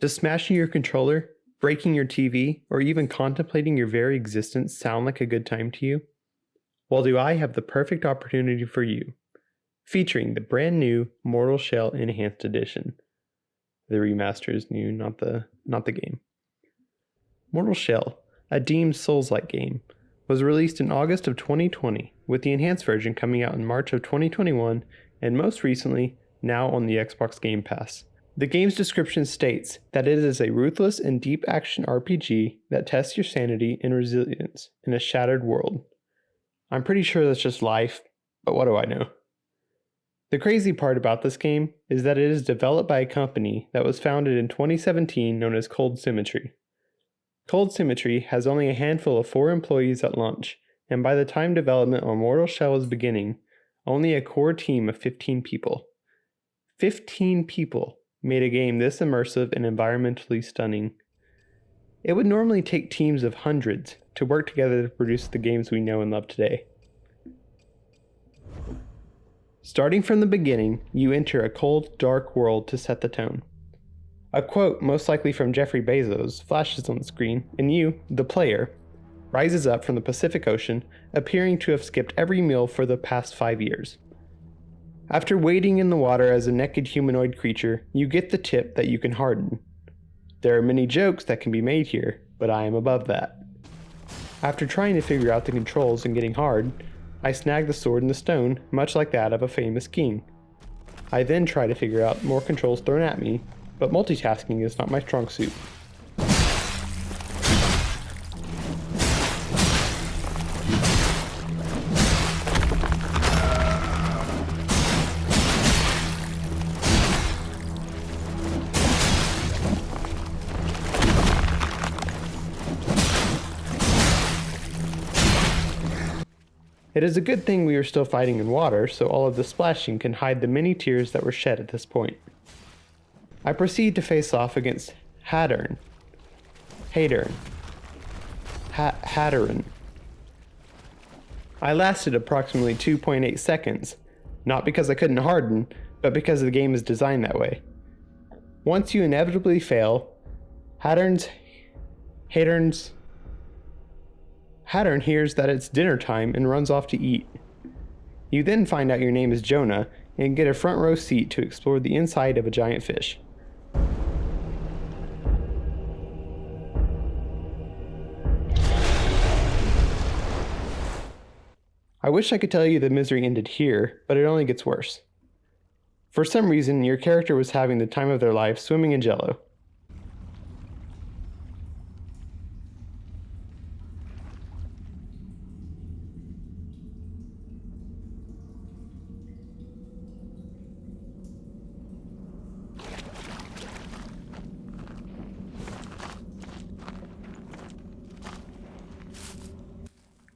Does smashing your controller, breaking your TV, or even contemplating your very existence sound like a good time to you? Well, do I have the perfect opportunity for you, featuring the brand new Mortal Shell Enhanced Edition. The remaster is new, not the game. Mortal Shell, a deemed Souls-like game, was released in August of 2020, with the enhanced version coming out in March of 2021, and most recently, now on the Xbox Game Pass. The game's description states that it is a ruthless and deep action RPG that tests your sanity and resilience in a shattered world. I'm pretty sure that's just life, but what do I know? The crazy part about this game is that it is developed by a company that was founded in 2017 known as Cold Symmetry. Cold Symmetry has only a handful of 4 employees at launch, and by the time development on Mortal Shell was beginning, only a core team of 15 people. 15 people made a game this immersive and environmentally stunning. It would normally take teams of hundreds to work together to produce the games we know and love today. Starting from the beginning, you enter a cold, dark world to set the tone. A quote, most likely from Jeffrey Bezos, flashes on the screen, and you, the player, rises up from the Pacific Ocean, appearing to have skipped every meal for the past 5 years. After wading in the water as a naked humanoid creature, you get the tip that you can harden. There are many jokes that can be made here, but I am above that. After trying to figure out the controls and getting hard, I snag the sword in the stone, much like that of a famous king. I then try to figure out more controls thrown at me, but multitasking is not my strong suit. It is a good thing we are still fighting in water, so all of the splashing can hide the many tears that were shed at this point. I proceed to face off against Hadern. I lasted approximately 2.8 seconds, not because I couldn't harden, but because the game is designed that way. Once you inevitably fail, Hadern hears that it's dinner time and runs off to eat. You then find out your name is Jonah and get a front row seat to explore the inside of a giant fish. I wish I could tell you the misery ended here, but it only gets worse. For some reason, your character was having the time of their life swimming in jello.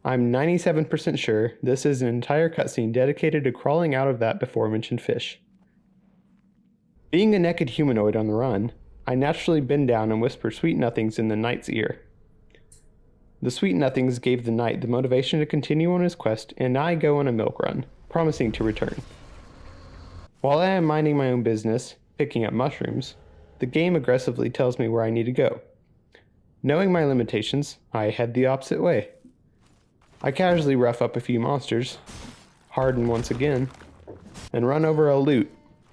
I'm 97% sure this is an entire cutscene dedicated to crawling out of that before-mentioned fish. Being a naked humanoid on the run, I naturally bend down and whisper sweet nothings in the knight's ear. The sweet nothings gave the knight the motivation to continue on his quest, and I go on a milk run, promising to return. While I am minding my own business, picking up mushrooms, the game aggressively tells me where I need to go. Knowing my limitations, I head the opposite way. I casually rough up a few monsters, harden once again, and run over a loot,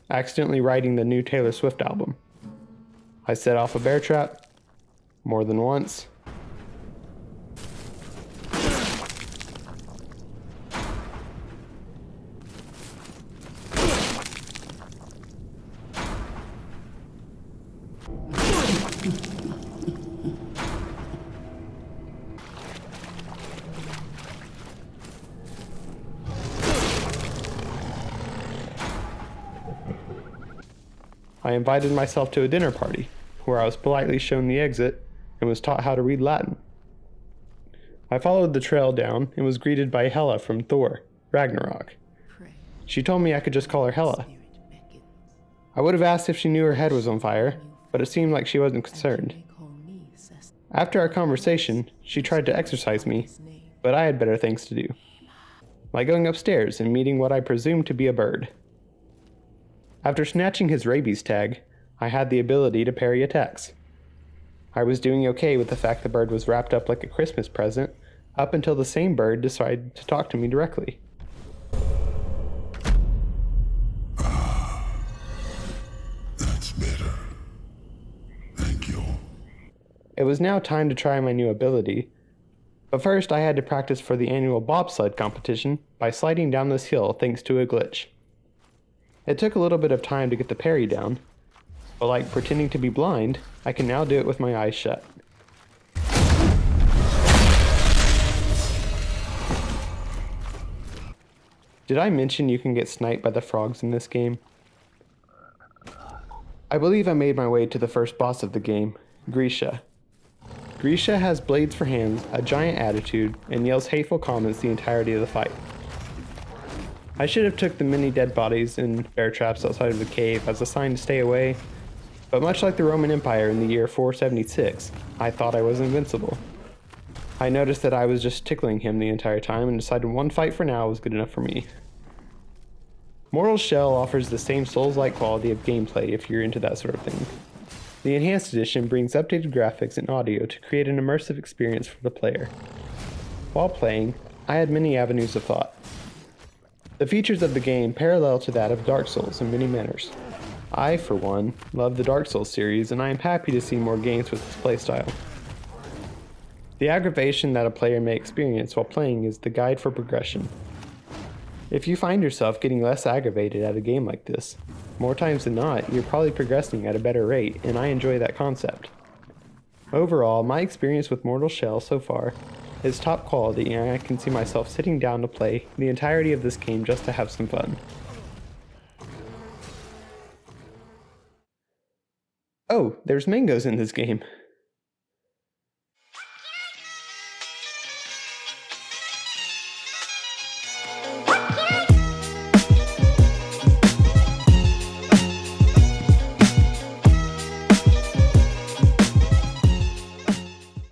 accidentally writing the new Taylor Swift album. I set off a bear trap, more than once. I invited myself to a dinner party, where I was politely shown the exit and was taught how to read Latin. I followed the trail down and was greeted by Hela from Thor, Ragnarok. She told me I could just call her Hela. I would have asked if she knew her head was on fire, but it seemed like she wasn't concerned. After our conversation, she tried to exorcise me, but I had better things to do, like going upstairs and meeting what I presumed to be a bird. After snatching his rabies tag, I had the ability to parry attacks. I was doing okay with the fact the bird was wrapped up like a Christmas present, up until the same bird decided to talk to me directly. That's better. Thank you. It was now time to try my new ability, but first I had to practice for the annual bobsled competition by sliding down this hill thanks to a glitch. It took a little bit of time to get the parry down, but like pretending to be blind, I can now do it with my eyes shut. Did I mention you can get sniped by the frogs in this game? I believe I made my way to the first boss of the game, Grisha. Grisha has blades for hands, a giant attitude, and yells hateful comments the entirety of the fight. I should have took the many dead bodies and bear traps outside of the cave as a sign to stay away, but much like the Roman Empire in the year 476, I thought I was invincible. I noticed that I was just tickling him the entire time and decided one fight for now was good enough for me. Mortal Shell offers the same Souls-like quality of gameplay if you're into that sort of thing. The Enhanced Edition brings updated graphics and audio to create an immersive experience for the player. While playing, I had many avenues of thought. The features of the game parallel to that of Dark Souls in many manners. I, for one, love the Dark Souls series, and I am happy to see more games with this playstyle. The aggravation that a player may experience while playing is the guide for progression. If you find yourself getting less aggravated at a game like this, more times than not, you're probably progressing at a better rate, and I enjoy that concept. Overall, my experience with Mortal Shell so far is top quality, and I can see myself sitting down to play the entirety of this game just to have some fun. Oh, there's mangoes in this game.